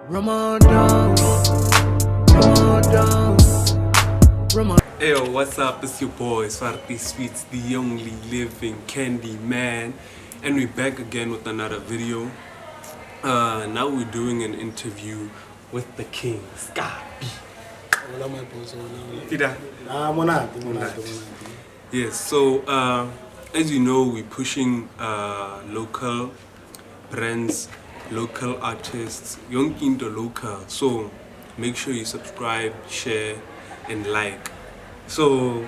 Ramadan. Hey yo, what's up? It's your boy Skappie Sweets, the only living candy man, and we're back again with another video. Now we're doing an interview with the king, Skappie. Hola, my boss. Pida. Monate. Yes, so as you know, we're pushing local brands, local artists, young into local. So make sure you subscribe, share, and like. So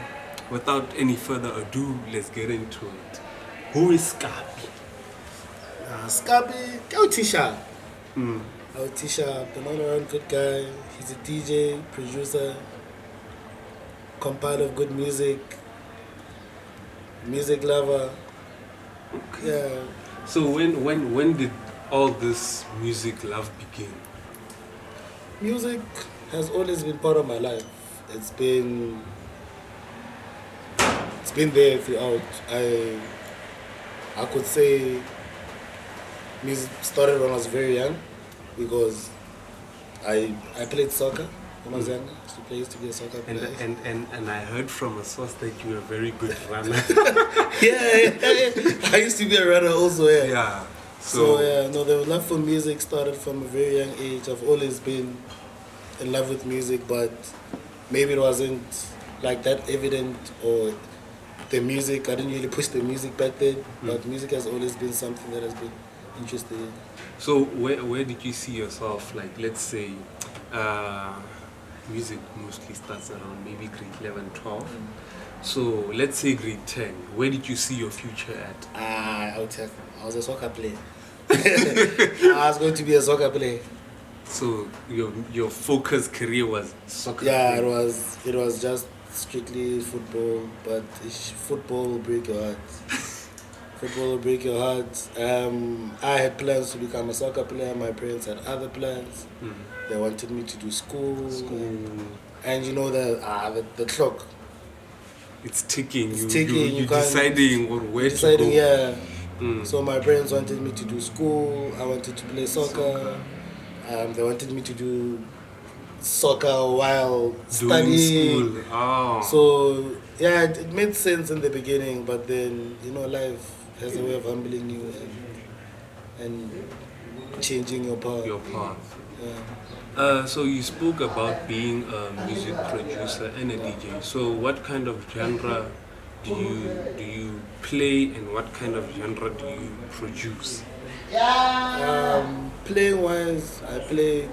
without any further ado, let's get into it. Who is Skappie? Skappie, our teacher. Our teacher, the all-around good guy. He's a DJ, producer, compiler of good music lover. Okay. Yeah. So when did all this music love begin? Music has always been part of my life. It's been there throughout. I could say music started when I was very young because I played soccer when I was younger. I used to be a soccer player. And I heard from a source that you were a very good runner. yeah. I used to be a runner also. Yeah. So yeah, no, the love for music started from a very young age. I've always been in love with music, but maybe it wasn't like that evident, or the music, I didn't really push the music back then, but music has always been something that has been interested in. So where did you see yourself, like, let's say, music mostly starts around maybe grade 11, 12. So let's say grade 10, where did you see your future at? I was a soccer player. I was going to be a soccer player. So your focus career was soccer? Yeah, it was just strictly football, but football will break your heart. Football will break your heart. I had plans to become a soccer player. My parents had other plans. They wanted me to do school. And you know the clock. It's ticking. It's ticking. You're deciding where to go. Yeah. So my parents wanted me to do school. I wanted to play soccer. They wanted me to do soccer while studying. School. Oh. So yeah, it made sense in the beginning, but then life has a way of humbling you and changing your path. Yeah. So you spoke about being a music producer and a DJ. So what kind of genre do you play, and what kind of genre do you produce? Playing wise, I play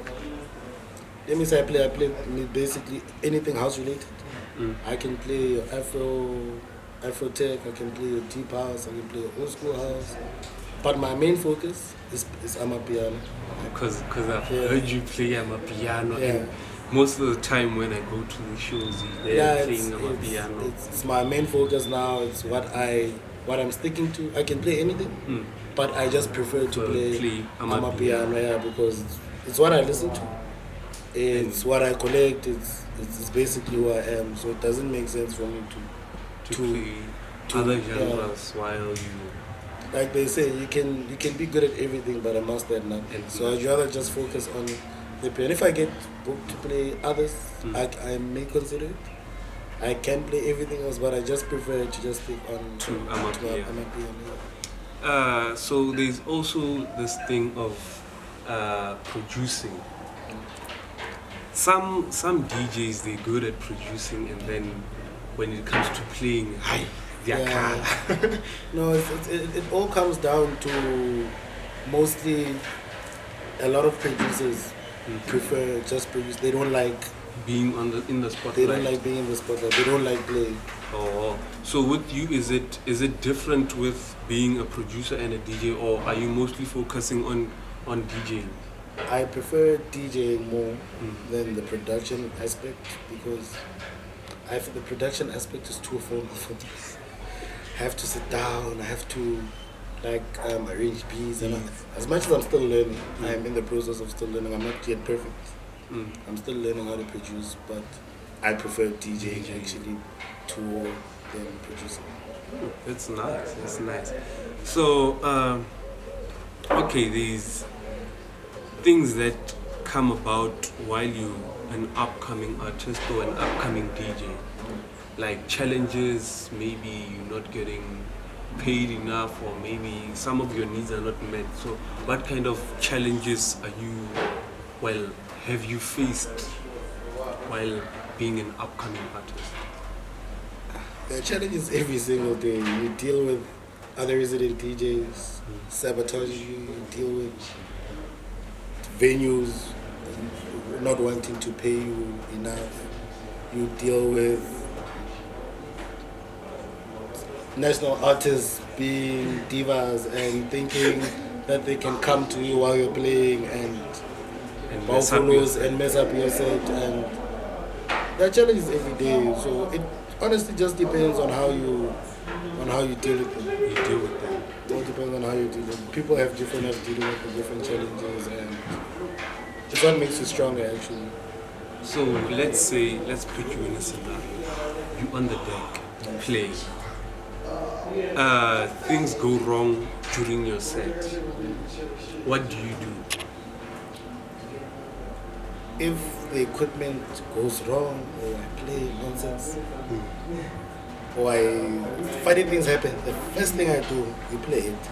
basically anything house related. I can play Afro tech, I can play deep house, I can play old school house. But my main focus is amapiano. Because I've heard you play amapiano, and most of the time when I go to the shows, they're playing amapiano. It's my main focus now. It's what I'm sticking to. I can play anything, but I just prefer to play amapiano. Yeah, because it's what I listen to. It's what I collect. It's basically who I am. So it doesn't make sense for me to play other genres while you. Like they say, you can be good at everything, but a master at none. So I'd rather just focus on the piano. If I get booked to play others, I may consider it. I can play everything else, but I just prefer to just stick on to amapiano. So there's also this thing of producing. Some DJs, they're good at producing, and then when it comes to playing, No, it all comes down to mostly a lot of producers prefer just produce. They don't like being in the spotlight. They don't like being in the spotlight. They don't like playing. Oh, so with you, is it different with being a producer and a DJ, or are you mostly focusing on DJing? I prefer DJing more than the production aspect, because I feel the production aspect is too formal for me. I have to sit down, I have to arrange beats, and as much as I'm still learning, I'm in the process of still learning. I'm not yet perfect. I'm still learning how to produce, but I prefer DJing actually to than producing. That's nice. That's nice. So, okay, these things that come about while you an upcoming artist or an upcoming DJ? Like challenges, maybe you're not getting paid enough, or maybe some of your needs are not met. So what kind of challenges have you faced while being an upcoming artist? The challenge is every single day. You deal with other resident DJs, sabotage you deal with venues not wanting to pay you enough. You deal with national artists being divas and thinking that they can come to you while you're playing and mess up your set, and that challenge is every day. So it honestly just depends on how you deal with them. You deal with them. It all depends on how you deal with them. People have different ways of dealing with the different challenges, and it's what makes you stronger actually. So let's put you in a scenario. You on the deck, play. Things go wrong during your set. What do you do? If the equipment goes wrong, or I play nonsense, or funny things happen, the first thing I do, you play it.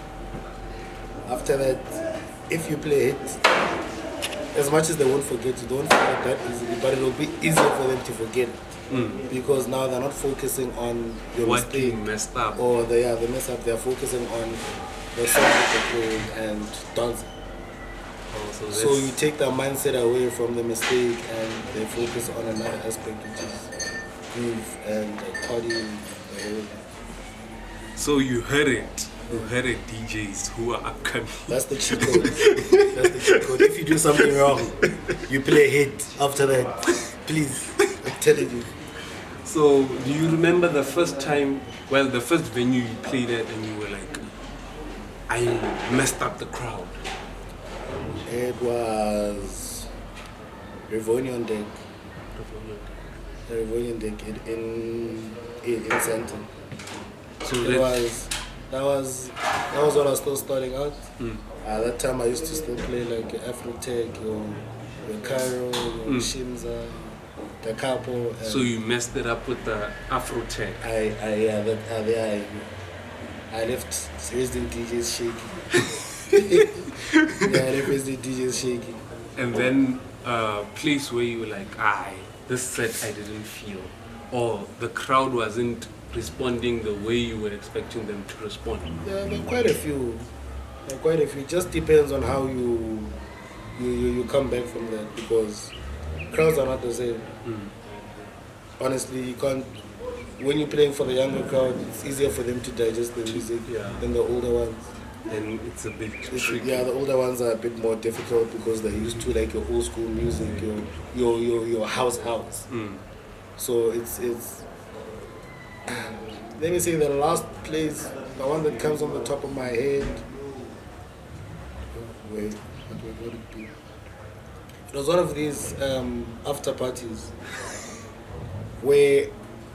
After that, if you play it, as much as they won't forget, you don't forget that easily, but it'll be easier for them to forget it. Because now they're not focusing on your what mistake you messed up, or the mess up. They're focusing on the song that they're playing and dancing. So you take the mindset away from the mistake and they focus on another aspect, which is groove and partying. So you heard it. You heard it, DJs who are upcoming. That's the cheat code. That's the cheat code. If you do something wrong, you play a hit after that. Please, I'm telling you. So do you remember the first time, the first venue you played at and you were like, I messed up the crowd? It was Revonion Deck. The Revonion Deck in Santon. So that was when I was still starting out. At that time I used to still play like Afrotech, your Cairo, your Shimza, the Capo. So you messed it up with the Afrotech? I left resident DJs shaky. I left resident DJs shaky. And then a place where you were like, this set I didn't feel, or the crowd wasn't responding the way you were expecting them to respond? Yeah, there are quite a few. It just depends on how you come back from that, because crowds are not the same. Honestly, you can't. When you're playing for the younger crowd, it's easier for them to digest the music than the older ones. And it's a bit tricky. Yeah, the older ones are a bit more difficult because they're used to like your old school music, your house. So it's let me say the last place, the one that comes on the top of my head. Wait, what would it be? It was one of these after parties where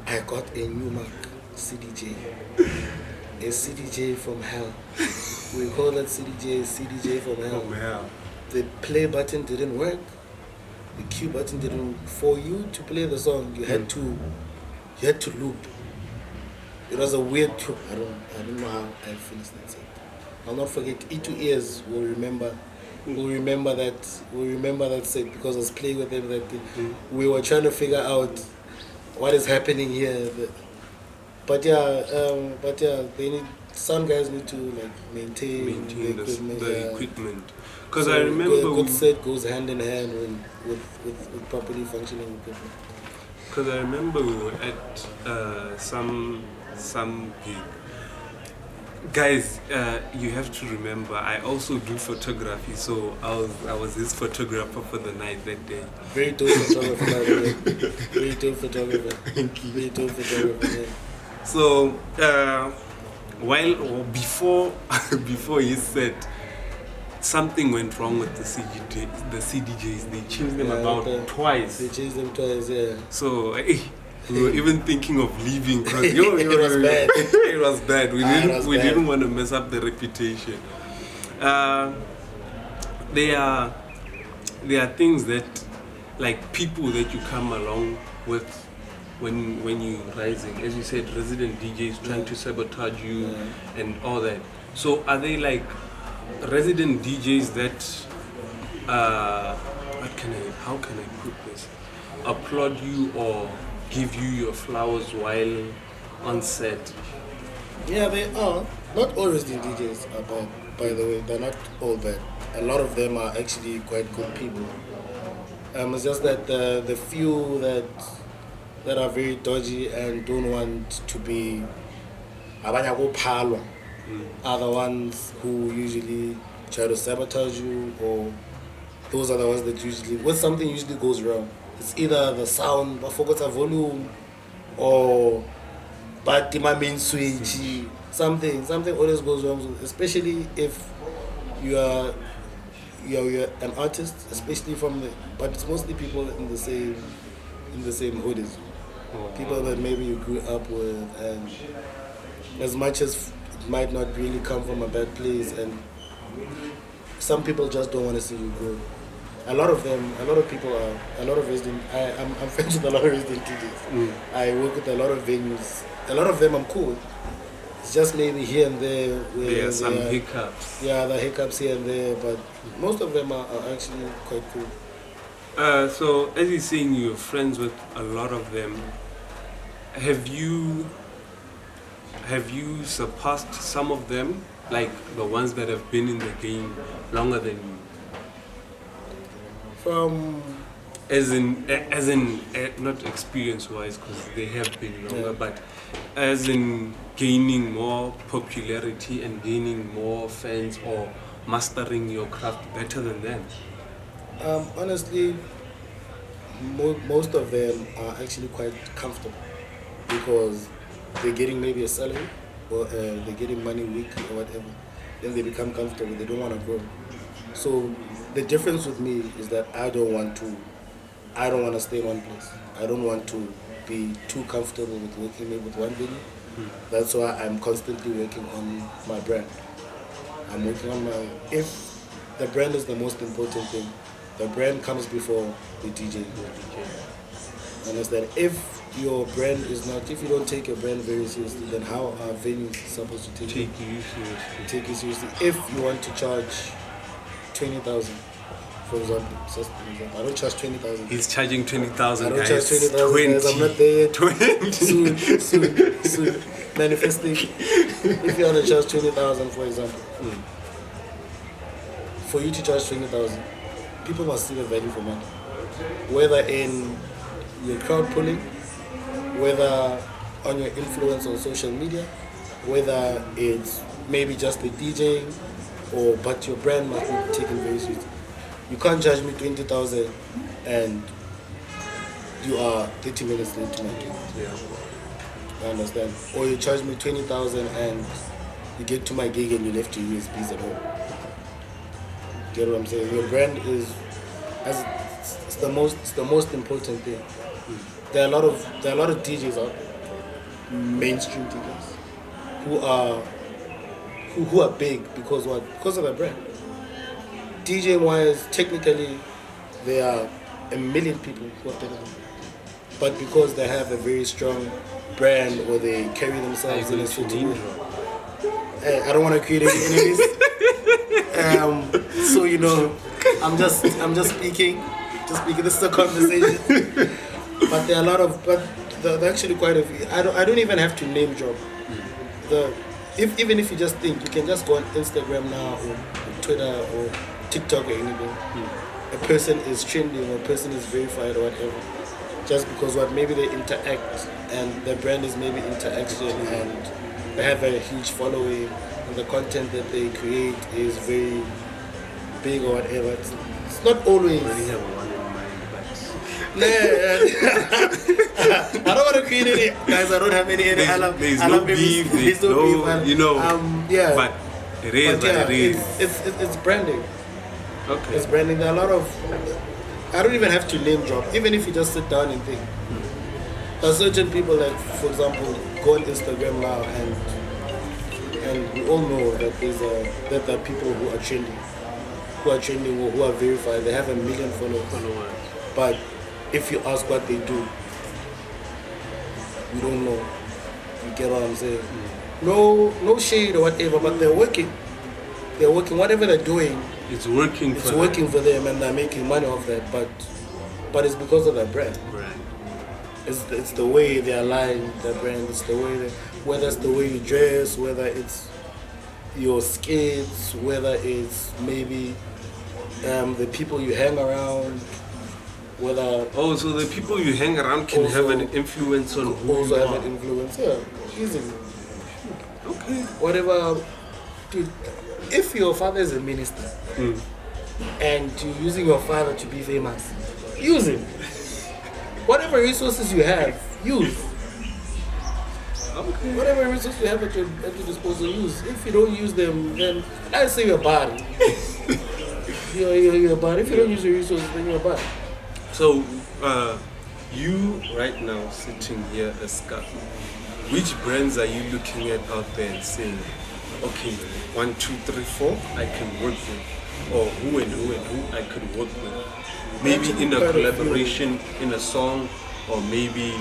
I got a new Mac CDJ, a CDJ from hell. We call that CDJ from hell. The play button didn't work. The cue button didn't. For you to play the song, you had to loop. It was a weird tune. I don't know how I finished that set. I'll not forget. E2 ears will remember that set because I was playing with them that day. We were trying to figure out what is happening here. But they need. Some guys need to like maintain the equipment. Because I remember a good set goes hand in hand with properly functioning equipment. Because I remember we were at some gig. Guys, you have to remember, I also do photography, so I was his photographer for the night that day. Very dope photographer, by the way. Very dope photographer. Very dope photographer. Yeah. So, before he said something went wrong with the CDJs, they changed them about twice. They changed them twice, yeah. So we were even thinking of leaving because it was bad. It was bad. We didn't want to mess up the reputation. There are there are things that, like people that you come along with when you rising, as you said, resident DJs trying to sabotage you and all that. So are they like resident DJs that how can I put this? Applaud you or give you your flowers while on set? Yeah, they are. Not all resident DJs are bad, by the way. They're not all bad. A lot of them are actually quite good people. It's just that the few that are very dodgy and don't want to be abanya go phalwa are the ones who usually try to sabotage you, or those are the ones that usually, when something usually goes wrong, it's either the sound, but forgot a volume, or but the main switch, something always goes wrong, especially if you're an artist, especially but it's mostly people in the same hood as you. People that maybe you grew up with, and as much as it might not really come from a bad place, and some people just don't want to see you grow. A lot of resident. I'm friends with a lot of resident DJs. I work with a lot of venues. A lot of them I'm cool with. It's just maybe here and there where there are some hiccups. Yeah, the hiccups here and there, but most of them are actually quite cool. So as you're saying, you're friends with a lot of them. Have you surpassed some of them, like the ones that have been in the game longer than you? As in not experience-wise, because they have been longer, but as in gaining more popularity and gaining more fans, or mastering your craft better than them? Honestly, most of them are actually quite comfortable because they're getting maybe a salary, or they're getting money weekly or whatever. Then they become comfortable. They don't want to grow. So the difference with me is that I don't want to stay in one place. I don't want to be too comfortable with working maybe with one venue. That's why I'm constantly working on my brand. I'm working on if the brand is the most important thing, the brand comes before the DJ. Understand? If your brand is not, if you don't take your brand very seriously, then how are venues supposed to take you seriously? If you want to charge 20,000, for example, I don't charge 20,000. He's charging 20,000. I don't charge 20,000. I'm not there yet. 20. Soon. Manifesting. If you want to charge 20,000, for example, for you to charge 20,000, people must see the value for money. Whether in your crowd pulling, whether on your influence on social media, whether it's maybe just the DJing, but your brand must be taken very seriously. You can't charge me 20,000 and you are 30 minutes late to my gig. I understand. Or you charge me 20,000 and you get to my gig and you left your USBs at home. Get what I'm saying? Your brand is it's the most important thing. There are a lot of DJs out there, mainstream DJs, who are big because what? Because of their brand. DJ wise, technically, there are a million people who are better than them. But because they have a very strong brand, or they carry themselves in a certain way. Hey, I don't want to create any enemies. So I'm just speaking. This is a conversation. But there are a lot of, there are actually quite a few. I don't even have to name drop. Even if you just think, you can just go on Instagram now, or Twitter, or TikTok, or anything. A person is trending, or a person is verified, or whatever. Just because maybe they interact, and their brand is maybe interaction, and they have a huge following, and the content that they create is very big or whatever. It's not always. I don't want to create any, guys. I don't have any. There's no beef. There's no, yeah. But it is what it is. It's branding. Okay. It's branding. There are a lot of. I don't even have to name drop. Even if you just sit down and think. There are certain people, like, for example, go on Instagram now, and we all know that there are people who are trending. who are trending or who are verified. They have 1 million followers. But if you ask what they do, we don't know. You get what I'm saying? No shade or whatever, but they're working. They're working. Whatever they're doing, it's working. It's working for them, and they're making money off that. But it's because of their brand. It's the way they align their brand. It's the way whether it's the way you dress, whether it's your skits, whether it's maybe the people you hang around, whether so the people you hang around can also have an influence on who also you have are. an influence. Yeah, easily. Okay. Whatever, dude. If your father is a minister and you're using your father to be famous, use him. Whatever resources you have, use. Okay. Whatever resources you have at your disposal, use. If you don't use them, then I'd say you're bad. You're bad. If you don't use your resources, then you're bad. So, you right now sitting here as Skappie, which brands are you looking at out there and saying, okay, 1, 2, 3, 4, I can work with, or who and who I could work with? Maybe in a collaboration, in a song, or maybe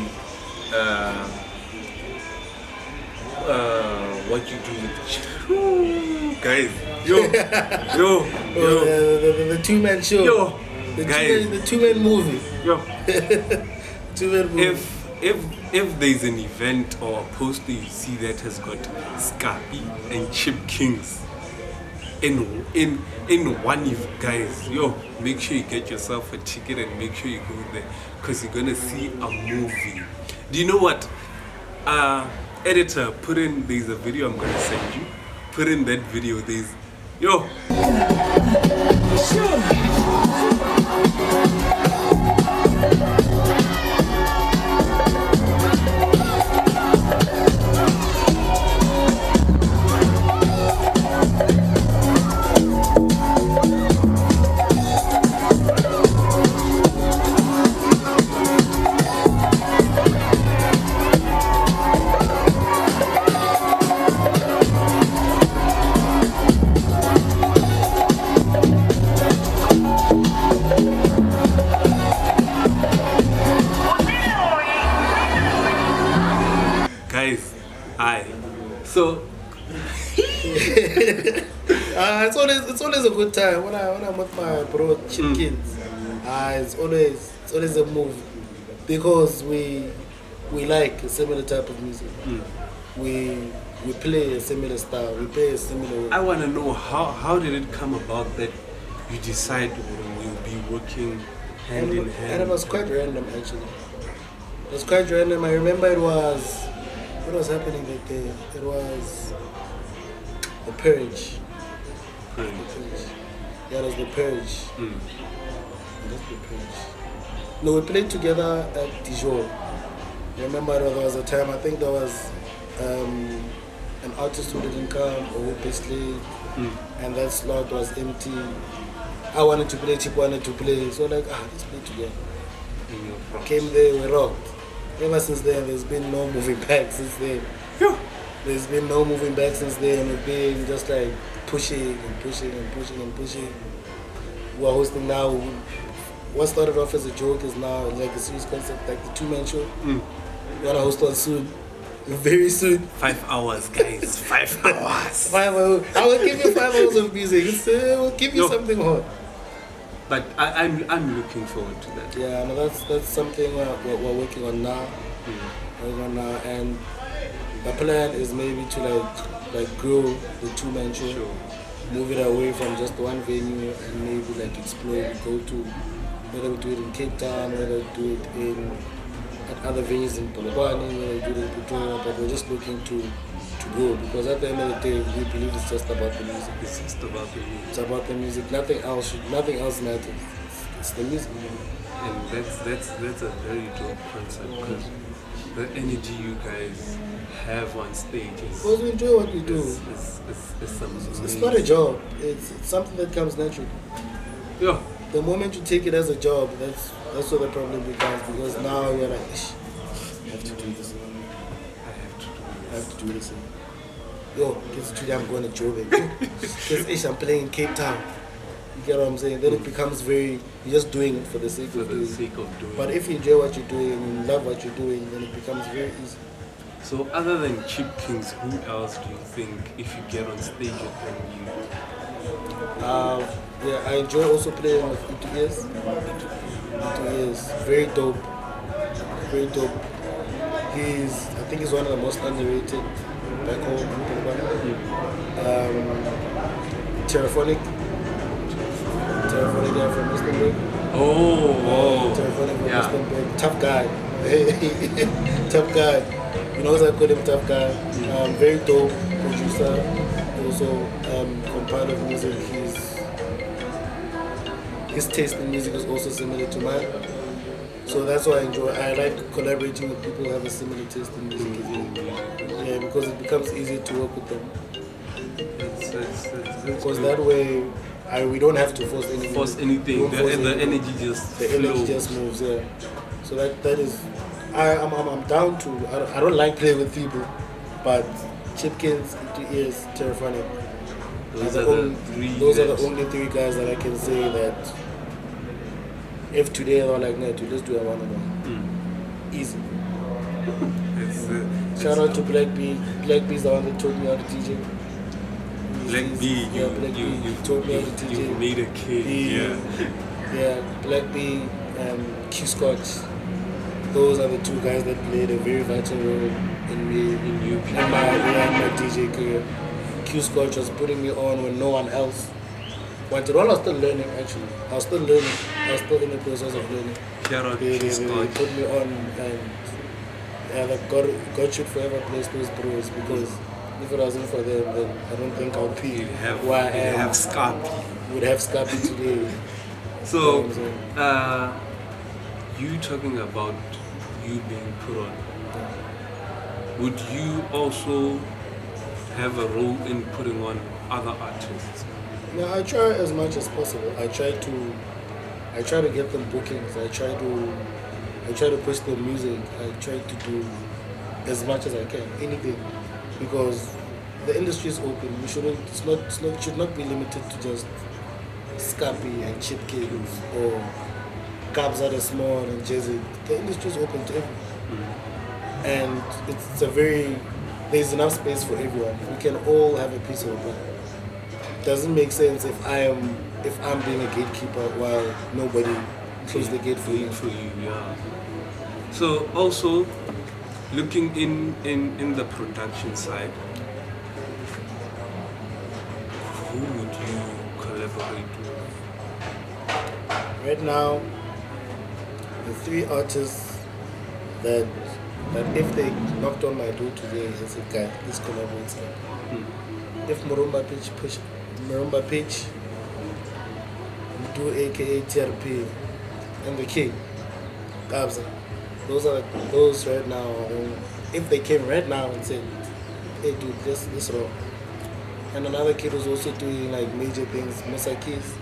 what you do with guys. The two-man show. The two-man movie. Two-man movie. If there's an event or a poster you see that has got Skappie and Chip Kings in one event, guys, make sure you get yourself a ticket and make sure you go there, because you're gonna see a movie. Do you know what? Editor, there's a video I'm gonna send you. Put in that video. Guys, so it's always a good time when I'm with my bro Chip Kings. It's always a move, because we like a similar type of music. We play a similar style. We play a similar. I want to know how did it come about that you decide we'll be working hand in hand? And it was quite random, actually. It was quite random. I remember what was happening that day? It was the Purge. Yeah, it was the Purge. That's the Purge. No, we played together at Dijon. I remember there was a time, I think there was an artist who didn't come or who basically, and that slot was empty. I wanted to play, Chip wanted to play, so let's play together. Came there, we rocked. Ever since then, there's been no moving back since then. There's been no moving back since then. We've been just like pushing and pushing and pushing and pushing. We're hosting now. What started off as a joke is now like a serious concept, like the two-man show. We're gonna host one soon. Very soon. 5 hours, guys. 5 hours. 5 hours. I will give you 5 hours of music. We'll give you something hot. But I'm looking forward to that. Yeah, no, that's something we're working on now. And the plan is maybe to like grow the two-man show, move it away from just one venue, and maybe like explore. Go to whether we do it in Cape Town, whether we do it at other venues in Polokwane, whether we do it in Pretoria. But we're just looking to grow, because at the end of the day, we believe it's just about the music. It's just about the music. It's about the music. Nothing else matters. It's the music. And that's a very dope concept, because the energy you guys have on stage is. Because we enjoy what we do. It's not a job. It's something that comes naturally. Yeah. The moment you take it as a job, that's where the problem becomes, because now you're like, I have to do this. I have to do this. Yo, today I'm going to Joburg. I'm playing in Cape Town. You get what I'm saying? Then it becomes very, you're just doing it for the sake For of the doing sake of doing But it. if you enjoy what you're doing and you love what you're doing, then it becomes very easy. So other than Chip Kings, who else do you think, if you get on stage with them, Yeah, I enjoy also playing with ETS. ETS, very dope. Very dope. I think he's one of the most underrated back home. Terraphonic. Terraphonic guy from Istanbul. Terraphonic from Istanbul. Tough guy. Tough guy. You know, I call him tough guy. Very dope producer. Also compiler of music. His taste in music is also similar to mine. So that's why I enjoy. I like collaborating with people who have a similar taste in music as you. Yeah, because it becomes easier to work with them. Because that way, we don't have to force anything. The energy just energy just moves. Yeah. So that is. I'm down to. I don't like playing with people, but Chipkins, ETS, Terraphonic. Those are the only three guys that I can say that. If today they're like, no, let's do a one-on-one. Easy. Shout out to Black B. Black B's the one that taught me how to DJ. Black B, you taught me how to DJ. You made a kid. Yeah, Black B and Q Scotch. Those are the two guys that played a very vital role in me, in my DJ career. Q Scotch was putting me on when no one else wanted. While I was still learning, actually. I was still learning. I was still in the process of learning. Shout out They Q Scotch. put me on and God should forever bless those bros, because if it wasn't for them, then I don't think I would be where I am. Have Skappie. Would have Skappie today. So, you talking about you being put on, would you also have a role in putting on other artists? Yeah, I try as much as possible. I try to get them bookings. I try to push their music. I try to do as much as I can, anything, because the industry is open. We shouldn't. It should not be limited to just Skappie and Chip Kings or Cabs that are small and Jazzy. The industry is open to everyone, and there's enough space for everyone. We can all have a piece of the pie. Doesn't make sense if I'm being a gatekeeper while nobody closes the gate for you. Yeah. So also, looking in the production side, who would you collaborate with? Right now, the three artists that if they knocked on my door today and said, "Guy, let's collaborate," if Murumba Pitch, do aka TRP, and the King, Kabza. Those right now. If they came right now and said, "Hey dude, this roll," and another kid was also doing like major things, Musa Keys.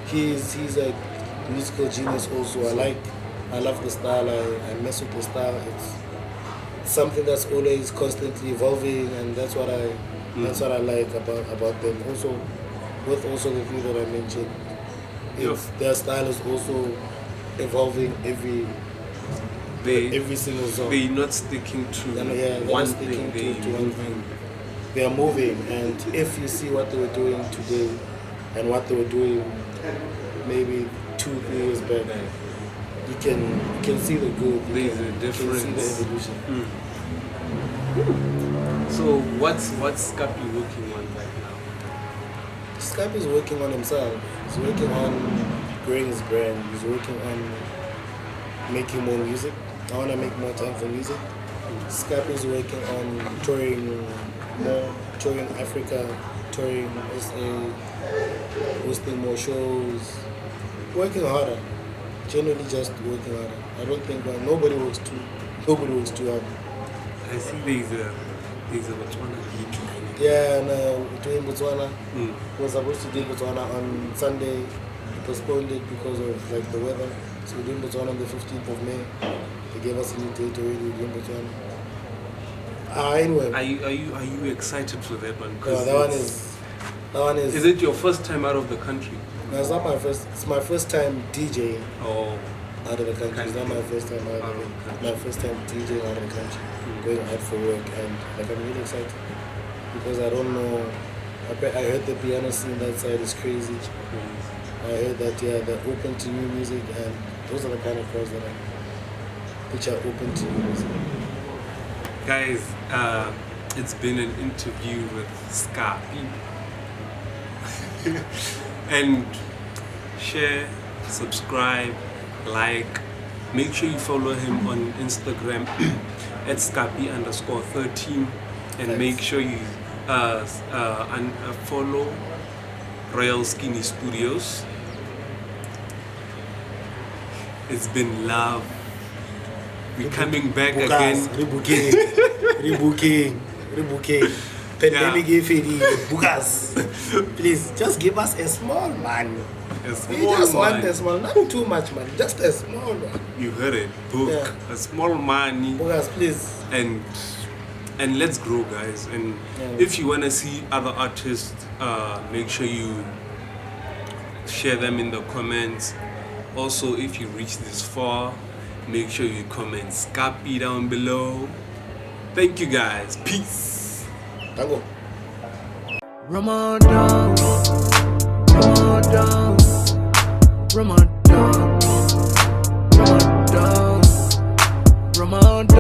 He's a musical genius also. I love the style. I mess with the style. It's something that's always constantly evolving, and that's what I like about them. Also, with also the three that I mentioned, their style is also evolving every single song. They're not sticking to one thing. They are moving, and if you see what they were doing today and what they were doing maybe 2-3 years back, you can see the good. There's a difference. You can see the evolution. So what's Skappie working on right now? Skappie is working on himself. He's working on growing his brand. He's working on making more music. I want to make more time for music. Skappie is working on touring more, touring Africa, touring SA, hosting more shows, working harder. Generally, just working harder. I don't think nobody works too hard. I see there's a Botswana gig. Yeah, and we're doing Botswana. We were supposed to do Botswana on Sunday. We postponed it because of like the weather. So we're doing Botswana on the 15th of May. They gave us a new date already. We're doing Botswana. Anyway. Are you excited for that one? That one is That one Is it your first time out of the country? No, it's not my first. It's my first time DJing Oh, out of the country. It's not my first time out of the country. My first time DJing out of the country, going out for work, and like I'm really excited because I don't know. I heard the piano scene that side is crazy. I heard that they're open to new music, and those are the kind of crowds that which are open to new music. guys, it's been an interview with Skappie. And share, subscribe, like. Make sure you follow him on Instagram at Skappie_13, and make sure you follow Royal Skinny Studios. It's been love. We're coming back again. Rebooking. Pandemic book us. Please, just give us a small money. A We small just want money. a small, not too much money, just a small one. You heard it. Book Yeah. a small money, Book us, please. and let's grow, guys. And if you wanna see other artists, make sure you share them in the comments. Also, if you reach this far, make sure you comment Skappie down below. Thank you, guys. Peace. Tango. Ramadan, Ramadan, Ramadan.